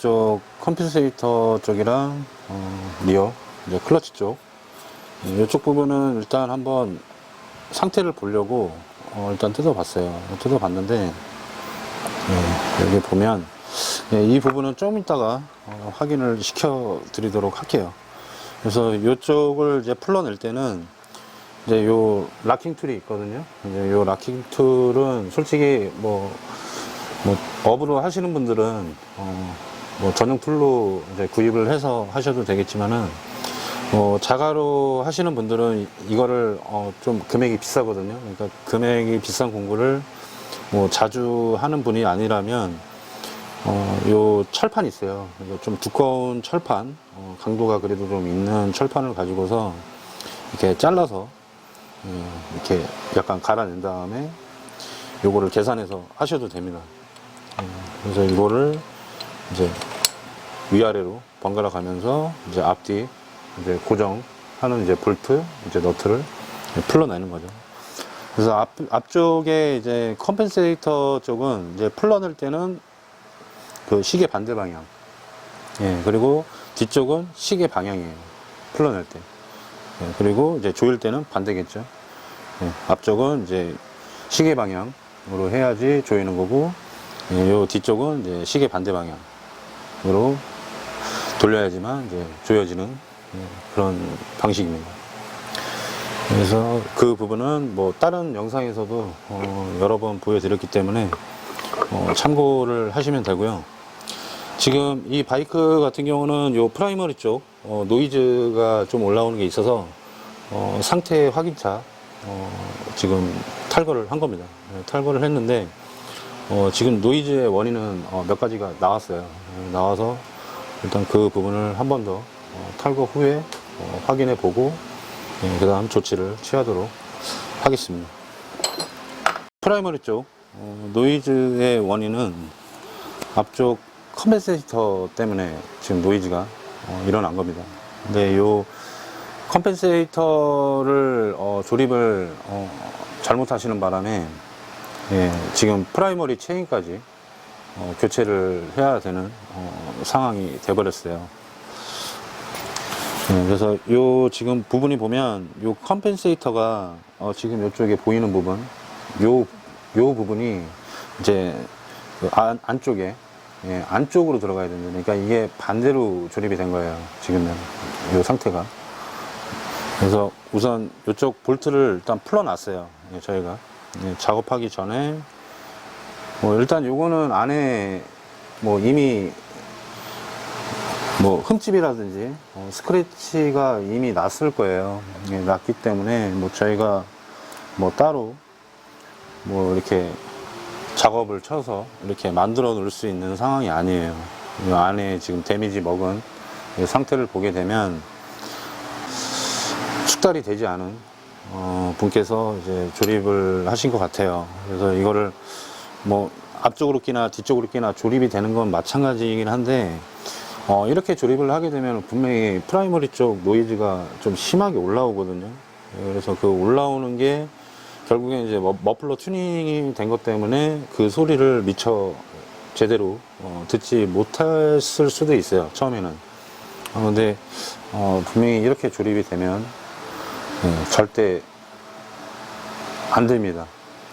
앞쪽 컴pen세이터 쪽이랑 리어 이제 클러치 쪽 이쪽 부분은 일단 한번 상태를 보려고 일단 뜯어봤어요. 뜯어봤는데 여기 보면 이 부분은 좀 이따가 확인을 시켜 드리도록 할게요. 그래서 이쪽을 이제 풀러낼 때는 이제 요 락킹 툴이 있거든요. 이제 요 락킹 툴은 솔직히 뭐 업으로 하시는 분들은 뭐 전용 툴로 이제 구입을 해서 하셔도 되겠지만은 자가로 하시는 분들은 이거를 좀 금액이 비싸거든요. 그러니까 금액이 비싼 공구를 뭐 자주 하는 분이 아니라면 요 철판이 있어요. 좀 두꺼운 철판, 강도가 그래도 좀 있는 철판을 가지고서 이렇게 잘라서 이렇게 약간 갈아낸 다음에 요거를 계산해서 하셔도 됩니다. 그래서 이거를 이제 위아래로 번갈아 가면서 이제 앞뒤 이제 고정하는 이제 볼트, 이제 너트를 풀러내는 거죠. 그래서 앞쪽에 이제 컴pen세이터 쪽은 이제 풀러낼 때는 그 시계 반대 방향. 그리고 뒤쪽은 시계 방향이에요. 풀러낼 때. 그리고 이제 조일 때는 반대겠죠. 앞쪽은 이제 시계 방향으로 해야지 조이는 거고, 요 뒤쪽은 이제 시계 반대 방향으로 돌려야지만 이제 조여지는 그런 방식입니다. 그래서 그 부분은 뭐 다른 영상에서도 여러 번 보여드렸기 때문에 참고를 하시면 되고요. 지금 이 바이크 같은 경우는 요 프라이머리 쪽 노이즈가 좀 올라오는 게 있어서 상태 확인차 지금 탈거를 한 겁니다. 탈거를 했는데 지금 노이즈의 원인은 몇 가지가 나왔어요. 나와서 일단 그 부분을 한 번 더 탈거 후에 확인해 보고 그 다음 조치를 취하도록 하겠습니다. 프라이머리 쪽 노이즈의 원인은 앞쪽 컴pen세이터 때문에 지금 노이즈가 일어난 겁니다. 근데 요 컴pen세이터를 조립을 잘못하시는 바람에 지금 프라이머리 체인까지 교체를 해야 되는 상황이 돼버렸어요. 그래서 요 지금 부분이 보면 요 컴pen세이터가 지금 요쪽에 보이는 부분 요 부분이 이제 그 안쪽에 안쪽으로 들어가야 됩니다. 그러니까 이게 반대로 조립이 된 거예요. 지금은 요 상태가. 그래서 우선 요쪽 볼트를 일단 풀어놨어요. 저희가 작업하기 전에 일단 요거는 안에 뭐 이미 뭐 흠집이라든지 스크래치가 이미 났을 거예요. 났기 때문에 뭐 저희가 뭐 따로 뭐 이렇게 작업을 쳐서 이렇게 만들어 놓을 수 있는 상황이 아니에요. 이 안에 지금 데미지 먹은 상태를 보게 되면 숙달이 되지 않은 분께서 이제 조립을 하신 것 같아요. 그래서 이거를 뭐 앞쪽으로 끼나 뒤쪽으로 끼나 조립이 되는 건 마찬가지이긴 한데 이렇게 조립을 하게 되면 분명히 프라이머리 쪽 노이즈가 좀 심하게 올라오거든요. 그래서 그 올라오는 게 결국에 이제 머플러 튜닝이 된 것 때문에 그 소리를 미처 제대로 듣지 못했을 수도 있어요. 처음에는. 근데 분명히 이렇게 조립이 되면 절대 안 됩니다.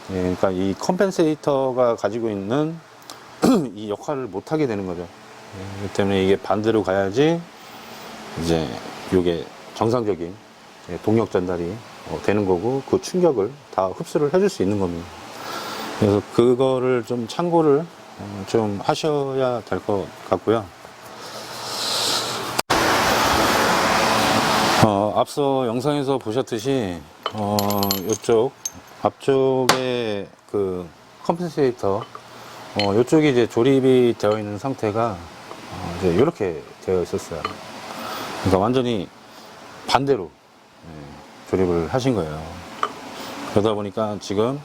그러니까 이 컴pen세이터가 가지고 있는 이 역할을 못 하게 되는 거죠. 그렇기 때문에 이게 반대로 가야지 이제 이게 정상적인 동력 전달이 되는 거고 그 충격을 다 흡수를 해줄 수 있는 겁니다. 그래서 그거를 좀 참고를 좀 하셔야 될 것 같고요. 앞서 영상에서 보셨듯이 이쪽 앞쪽에 그 컴pen세이터 이쪽이 이제 조립이 되어 있는 상태가 이제 이렇게 되어 있었어요. 그러니까 완전히 반대로 조립을 하신 거예요. 그러다 보니까 지금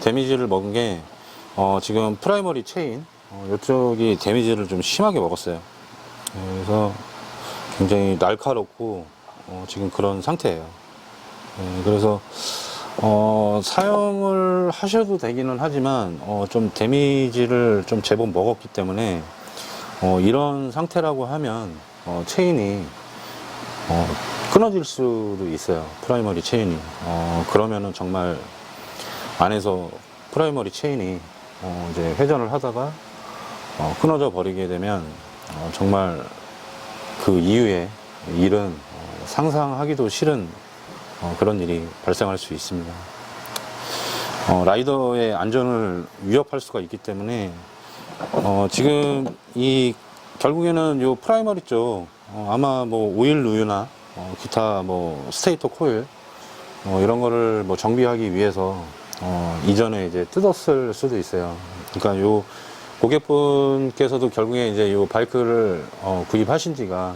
데미지를 먹은 게 지금 프라이머리 체인 이쪽이 데미지를 좀 심하게 먹었어요. 그래서 굉장히 날카롭고 지금 그런 상태예요. 그래서 사용을 하셔도 되기는 하지만 좀 데미지를 좀 제법 먹었기 때문에 이런 상태라고 하면 체인이 끊어질 수도 있어요. 프라이머리 체인이. 그러면은 정말 안에서 프라이머리 체인이 이제 회전을 하다가 끊어져 버리게 되면 정말 그 이후에 일은 상상하기도 싫은 그런 일이 발생할 수 있습니다. 라이더의 안전을 위협할 수가 있기 때문에 지금 이 결국에는 요 프라이머리 쪽 아마 뭐 오일 누유나 기타 뭐 스테이터 코일 이런 거를 뭐 정비하기 위해서 이전에 이제 뜯었을 수도 있어요. 그러니까 요 고객분께서도 결국에 이제 요 바이크를 구입하신 지가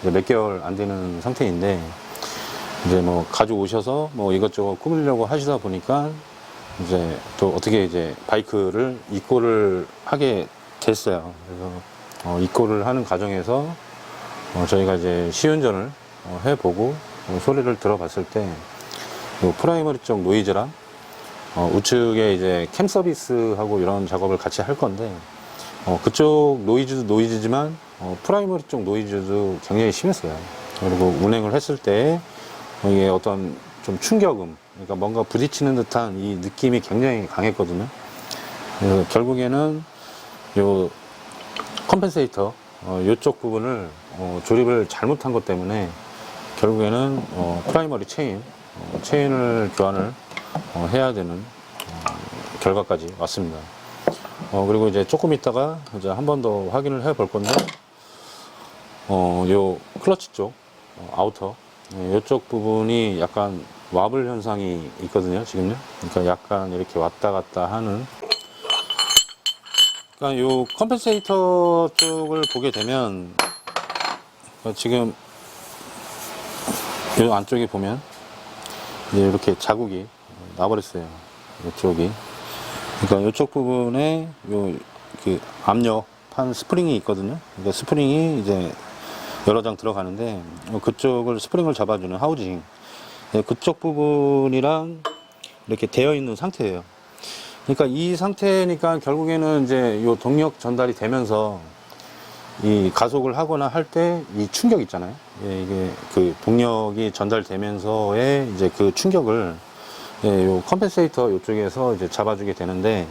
이제 몇 개월 안 되는 상태인데 이제 뭐 가져오셔서 뭐 이것저것 꾸미려고 하시다 보니까 이제 또 어떻게 이제 바이크를 입고를 하게 됐어요. 그래서 입고를 하는 과정에서 저희가 이제 시운전을 해보고 소리를 들어봤을 때 프라이머리 쪽 노이즈랑 우측에 이제 캠 서비스하고 이런 작업을 같이 할 건데 그쪽 노이즈도 노이즈지만 프라이머리 쪽 노이즈도 굉장히 심했어요. 그리고 운행을 했을 때 이게 어떤 좀 충격음, 그러니까 뭔가 부딪히는 듯한 이 느낌이 굉장히 강했거든요. 그래서 결국에는 요 컴펜세이터 요쪽 부분을 조립을 잘못한 것 때문에 결국에는 프라이머리 체인을 교환을 해야 되는 결과까지 왔습니다. 그리고 이제 조금 있다가 이제 한 번 더 확인을 해 볼 건데 요 클러치 쪽 아우터 이쪽 부분이 약간 와블 현상이 있거든요, 지금요. 그러니까 약간 이렇게 왔다 갔다 하는. 그러니까 요 컴펜세이터 쪽을 보게 되면 지금 요 안쪽에 보면 이제 이렇게 자국이 나버렸어요. 이쪽이. 그러니까 이쪽 부분에 요 그 압력판 스프링이 있거든요. 그러니까 스프링이 이제 여러 장 들어가는데 그쪽을 스프링을 잡아주는 하우징 그쪽 부분이랑 이렇게 되어 있는 상태예요. 그러니까 이 상태니까 결국에는 이제 요 동력 전달이 되면서 이 가속을 하거나 할 때 이 충격 있잖아요. 이게 그 동력이 전달되면서의 이제 그 충격을 요 컴펜세이터 이쪽에서 이제 잡아주게 되는데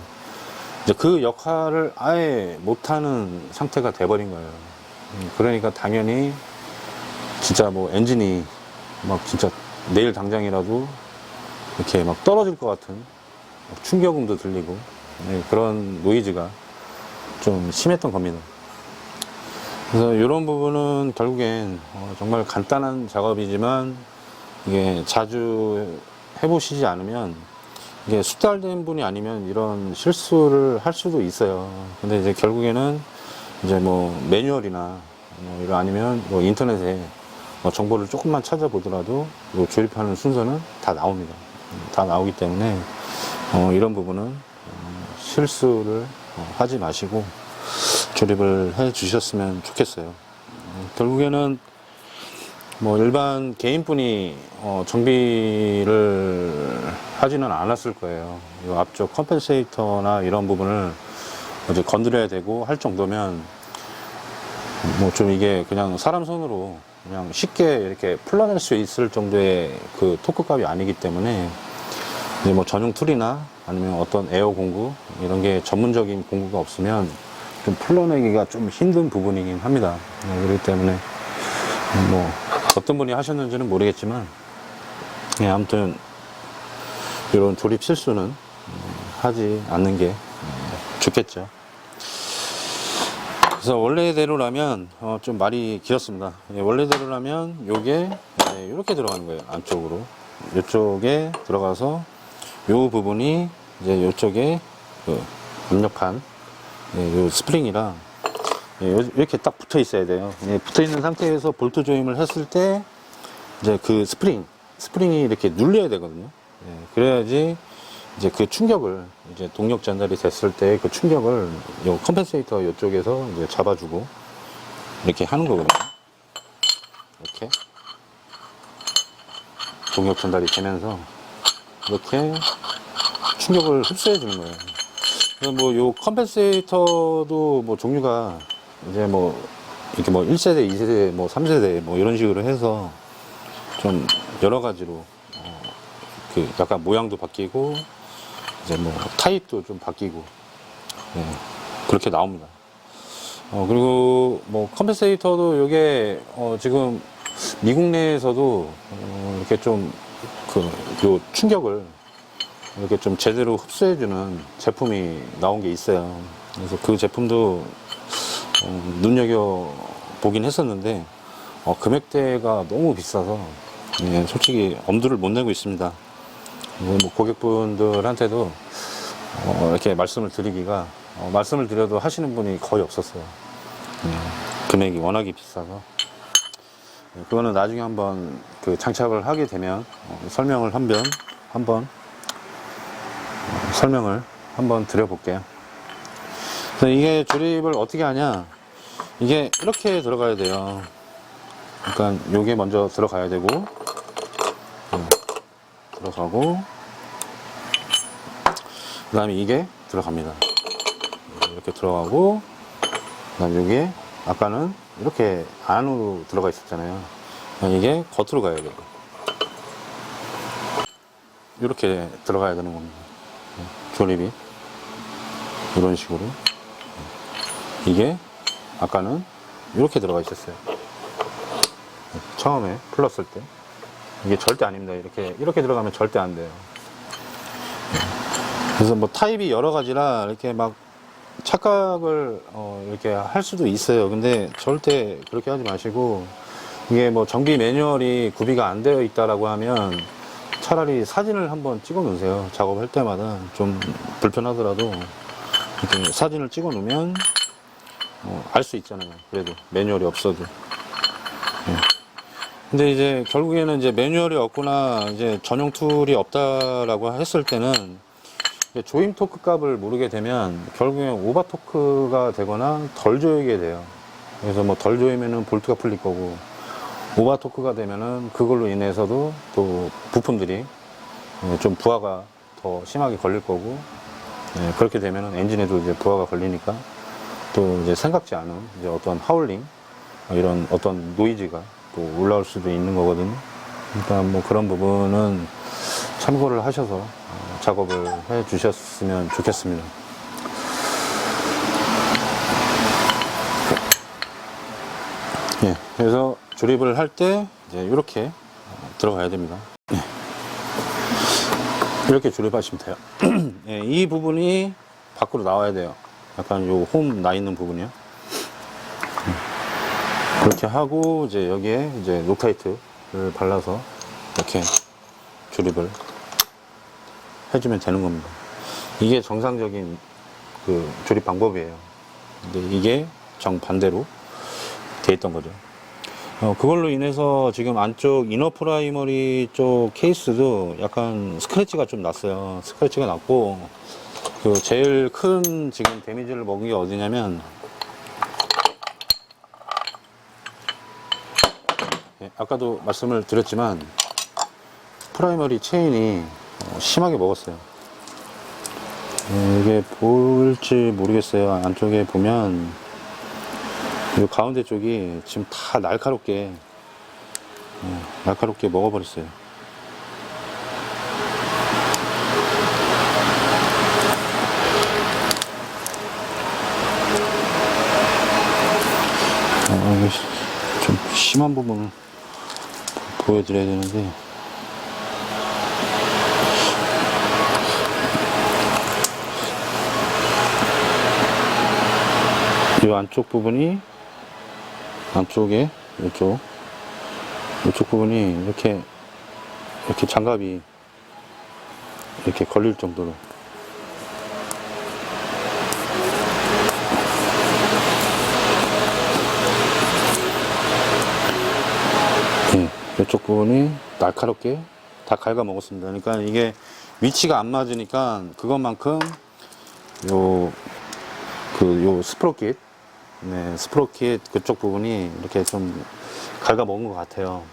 이제 그 역할을 아예 못하는 상태가 돼버린 거예요. 그러니까 당연히 진짜 뭐 엔진이 막 진짜 내일 당장이라도 이렇게 막 떨어질 것 같은 충격음도 들리고 그런 노이즈가 좀 심했던 겁니다. 그래서 이런 부분은 결국엔 정말 간단한 작업이지만 이게 자주 해보시지 않으면 이게 숙달된 분이 아니면 이런 실수를 할 수도 있어요. 근데 이제 결국에는 이제 뭐 매뉴얼이나 뭐 이런 아니면 뭐 인터넷에 뭐 정보를 조금만 찾아보더라도 뭐 조립하는 순서는 다 나옵니다. 다 나오기 때문에 이런 부분은 실수를 하지 마시고 조립을 해 주셨으면 좋겠어요. 결국에는 뭐 일반 개인분이 정비를 하지는 않았을 거예요. 이 앞쪽 컴펜세이터나 이런 부분을 이제 건드려야 되고 할 정도면 뭐 좀 이게 그냥 사람 손으로 그냥 쉽게 이렇게 풀어낼 수 있을 정도의 그 토크값이 아니기 때문에 이제 뭐 전용 툴이나 아니면 어떤 에어 공구 이런 게 전문적인 공구가 없으면 좀 풀어내기가 좀 힘든 부분이긴 합니다. 그렇기 때문에 뭐 어떤 분이 하셨는지는 모르겠지만 아무튼 이런 조립 실수는 하지 않는 게 좋겠죠. 그래서 원래대로라면 좀 말이 길었습니다. 원래대로라면 요게 이렇게 들어가는 거예요. 안쪽으로 이쪽에 들어가서 요 부분이 이제 이쪽에 그 압력판 요 스프링이랑 이렇게 딱 붙어 있어야 돼요. 붙어 있는 상태에서 볼트 조임을 했을 때 이제 그 스프링이 이렇게 눌려야 되거든요. 그래야지 이제 그 충격을 이제 동력 전달이 됐을 때 그 충격을 요 컴펜세이터 이쪽에서 이제 잡아주고 이렇게 하는 거거든요. 이렇게 동력 전달이 되면서 이렇게 충격을 흡수해 주는 거예요. 그래서 뭐 요 컴펜세이터도 뭐 종류가 이제 뭐 이렇게 뭐 1세대, 2세대, 뭐 3세대 뭐 이런 식으로 해서 좀 여러 가지로 그 약간 모양도 바뀌고 이제 뭐 타입도 좀 바뀌고 네, 그렇게 나옵니다. 그리고 뭐 컴pen세이터도 요게 지금 미국 내에서도 이렇게 좀 요 충격을 이렇게 좀 제대로 흡수해주는 제품이 나온 게 있어요. 그래서 그 제품도 눈여겨 보긴 했었는데 금액대가 너무 비싸서 예, 솔직히 엄두를 못 내고 있습니다. 뭐 고객분들한테도 이렇게 말씀을 드리기가 말씀을 드려도 하시는 분이 거의 없었어요. 금액이 워낙에 비싸서 그거는 나중에 한번 그 장착을 하게 되면 설명을 한번 설명을 한번 드려볼게요. 그래서 이게 조립을 어떻게 하냐, 이게 이렇게 들어가야 돼요. 그러니까 요게 먼저 들어가야 되고 들어가고 그 다음에 이게 들어갑니다. 이렇게 들어가고 그 다음에 요게 아까는 이렇게 안으로 들어가 있었잖아요. 이게 겉으로 가야 돼요. 이렇게 들어가야 되는 겁니다. 조립이 이런 식으로. 이게 아까는 이렇게 들어가 있었어요. 처음에 풀렀을 때 이게 절대 아닙니다. 이렇게 들어가면 절대 안 돼요. 그래서 뭐 타입이 여러 가지라 이렇게 막 착각을 이렇게 할 수도 있어요. 근데 절대 그렇게 하지 마시고, 이게 뭐 정비 매뉴얼이 구비가 안 되어 있다라고 하면 차라리 사진을 한번 찍어 놓으세요. 작업할 때마다 좀 불편하더라도 이렇게 사진을 찍어 놓으면 알 수 있잖아요. 그래도 매뉴얼이 없어도. 예. 근데 이제 결국에는 이제 매뉴얼이 없거나 이제 전용 툴이 없다라고 했을 때는 조임 토크 값을 모르게 되면 결국엔 오버 토크가 되거나 덜 조이게 돼요. 그래서 뭐 덜 조이면은 볼트가 풀릴 거고, 오버 토크가 되면은 그걸로 인해서도 또 부품들이 좀 부하가 더 심하게 걸릴 거고, 그렇게 되면은 엔진에도 이제 부하가 걸리니까 또 이제 생각지 않은 이제 어떤 하울링 이런 어떤 노이즈가 또 올라올 수도 있는 거거든요. 그러니까 뭐 그런 부분은 참고를 하셔서 작업을 해 주셨으면 좋겠습니다. 예, 그래서 조립을 할 때 이제 이렇게 들어가야 됩니다. 예. 이렇게 조립하시면 돼요. 예, 이 부분이 밖으로 나와야 돼요. 약간 요 홈 나 있는 부분이요. 그렇게 하고 이제 여기에 이제 록타이트를 발라서 이렇게 조립을 해주면 되는 겁니다. 이게 정상적인 그 조립 방법이에요. 근데 이게 정반대로 돼 있던 거죠. 그걸로 인해서 지금 안쪽 이너 프라이머리 쪽 케이스도 약간 스크래치가 좀 났어요. 스크래치가 났고, 그 제일 큰 지금 데미지를 먹은 게 어디냐면, 아까도 말씀을 드렸지만 프라이머리 체인이 심하게 먹었어요. 이게 볼지 모르겠어요. 안쪽에 보면 이 가운데 쪽이 지금 다 날카롭게 먹어버렸어요. 좀 심한 부분을 보여드려야 되는데, 이 안쪽 부분이 안쪽에 이쪽 부분이 이렇게 장갑이 이렇게 걸릴 정도로 이쪽 부분이 날카롭게 다 갉아 먹었습니다. 그러니까 이게 위치가 안 맞으니까 그것만큼 요 스프로킷, 스프로킷 그쪽 부분이 이렇게 좀 갉아 먹은 것 같아요.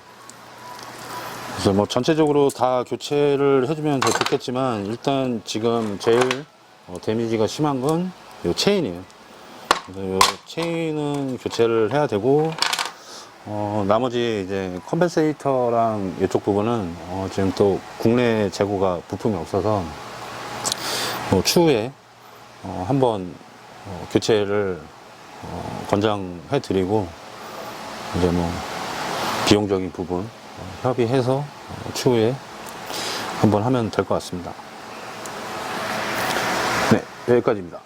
그래서 뭐 전체적으로 다 교체를 해주면 더 좋겠지만, 일단 지금 제일 데미지가 심한 건 요 체인이에요. 그래서 요 체인은 교체를 해야 되고, 나머지 이제 컴pen세이터랑 이쪽 부분은 지금 또 국내 재고가 부품이 없어서 추후에 한번 교체를 권장해 드리고, 이제 뭐 비용적인 부분 협의해서 추후에 한번 하면 될 것 같습니다. 네, 여기까지입니다.